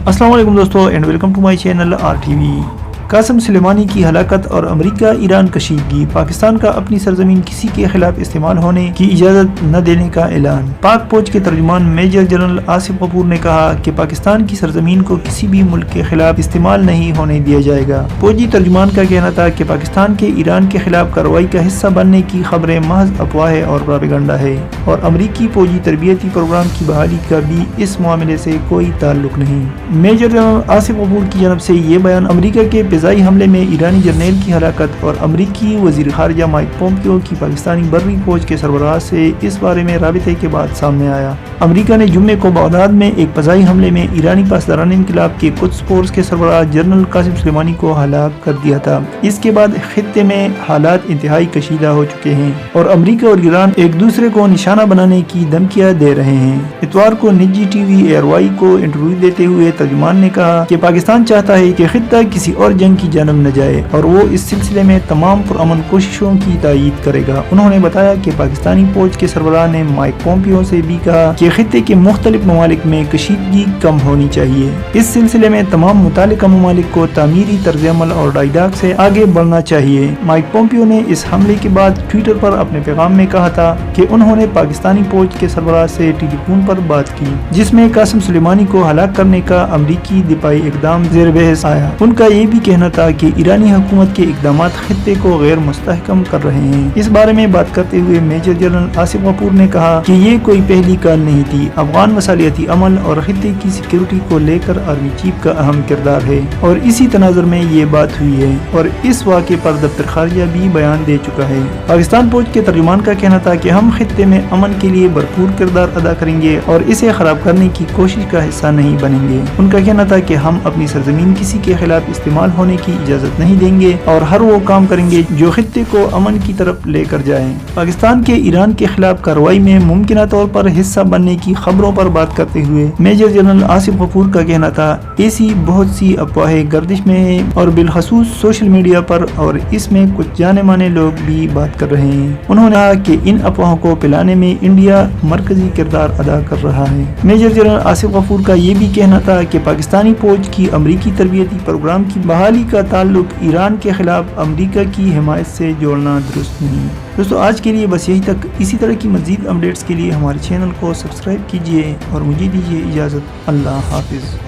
السلام علیکم دوستو and welcome to my channel RTV۔ Qasem Soleimani کی ہلاکت اور امریکہ ایران کشیدگی، پاکستان کا اپنی سرزمین کسی کے خلاف استعمال ہونے کی اجازت نہ دینے کا اعلان۔ پاک فوج کے ترجمان میجر جنرل آصف غفور نے کہا کہ پاکستان کی سرزمین کو کسی بھی ملک کے خلاف استعمال نہیں ہونے دیا جائے گا۔ فوجی ترجمان کا کہنا تھا کہ پاکستان کے ایران کے خلاف کارروائی کا حصہ بننے کی خبریں محض افواہ اور پروپیگنڈا ہے اور امریکی فوجی تربیتی پروگرام کی بحالی کا بھی اس معاملے سے کوئی تعلق نہیں۔ میجر جنرل آصف غفور کی جانب سے یہ بیان امریکہ کے فضائی حملے میں ایرانی جرنیل کی ہلاکت اور امریکی وزیر خارجہ مائک پومپیو کی پاکستانی بحری فوج کے سربراہ سے اس بارے میں رابطے کے بعد سامنے آیا۔ امریکہ نے جمعے کو بغداد میں ایک فضائی حملے میں ایرانی پاسداران انقلاب کے قدس فورس کے سربراہ جنرل قاسم سلیمانی کو ہلاک کر دیا تھا۔ اس کے بعد خطے میں حالات انتہائی کشیدہ ہو چکے ہیں اور امریکہ اور ایران ایک دوسرے کو نشانہ بنانے کی دھمکیاں دے رہے ہیں۔ اتوار کو نجی ٹی وی ایئر کو انٹرویو دیتے ہوئے ترجمان نے کہا کہ پاکستان چاہتا ہے کہ خطہ کسی اور جنگ کی جانب نہ جائے اور وہ اس سلسلے میں تمام پرامن کوششوں کی تائید کرے گا۔ انہوں نے بتایا کہ پاکستانی فوج کے سربراہ نے مائک پومپیو سے بھی کہا کہ خطے کے مختلف ممالک میں کشیدگی کم ہونی چاہیے۔ اس سلسلے میں تمام متعلقہ ممالک کو تعمیری طرز عمل اور ڈائیلاگ سے آگے بڑھنا چاہیے۔ مائک پومپیو نے اس حملے کے بعد ٹویٹر پر اپنے پیغام میں کہا تھا کہ انہوں نے پاکستانی فوج کے سربراہ سے ٹیلی فون پر بات کی جس میں قاسم سلیمانی کو ہلاک کرنے کا امریکی دفاعی اقدام زیر بحث آیا۔ ان کا یہ بھی کہنا تھا کہ ایرانی حکومت کے اقدامات خطے کو غیر مستحکم کر رہے ہیں۔ اس بارے میں بات کرتے ہوئے میجر جنرل آصف غفور نے کہا کہ یہ کوئی پہلی کال نہیں تھی۔ افغان مصالحتی عمل اور خطے کی سیکیورٹی کو لے کر آرمی چیف کا اہم کردار ہے اور اسی تناظر میں یہ بات ہوئی ہے اور اس واقعے پر دفتر خارجہ بھی بیان دے چکا ہے۔ پاکستان فوج کے ترجمان کا کہنا تھا کہ ہم خطے میں امن کے لیے بھرپور کردار ادا کریں گے اور اسے خراب کرنے کی کوشش کا حصہ نہیں بنیں گے۔ ان کا کہنا تھا کہ ہم اپنی سرزمین کسی کے خلاف استعمال ہونے کی اجازت نہیں دیں گے اور ہر وہ کام کریں گے جو خطے کو امن کی طرف لے کر جائیں۔ پاکستان کے ایران کے خلاف کارروائی میں ممکنہ طور پر حصہ بننے کی خبروں پر بات کرتے ہوئے میجر جنرل آصف غفور کا کہنا تھا ایسی بہت سی افواہیں گردش میں ہیں اور بالخصوص سوشل میڈیا پر اور اس میں کچھ جانے مانے لوگ بھی بات کر رہے ہیں۔ انہوں نے کہا کہ ان افواہوں کو پھیلانے میں انڈیا مرکزی کردار ادا کر رہا ہے۔ میجر جنرل آصف غفور کا یہ بھی کہنا تھا کہ پاکستانی فوج کی امریکی تربیتی پروگرام کی بحالی کا تعلق ایران کے خلاف امریکہ کی حمایت سے جوڑنا درست نہیں۔ دوستو آج کے لیے بس یہی تک۔ اسی طرح کی مزید اپڈیٹس کے لیے ہمارے چینل کو سبسکرائب کیجیے اور مجھے دیجیے اجازت۔ اللہ حافظ۔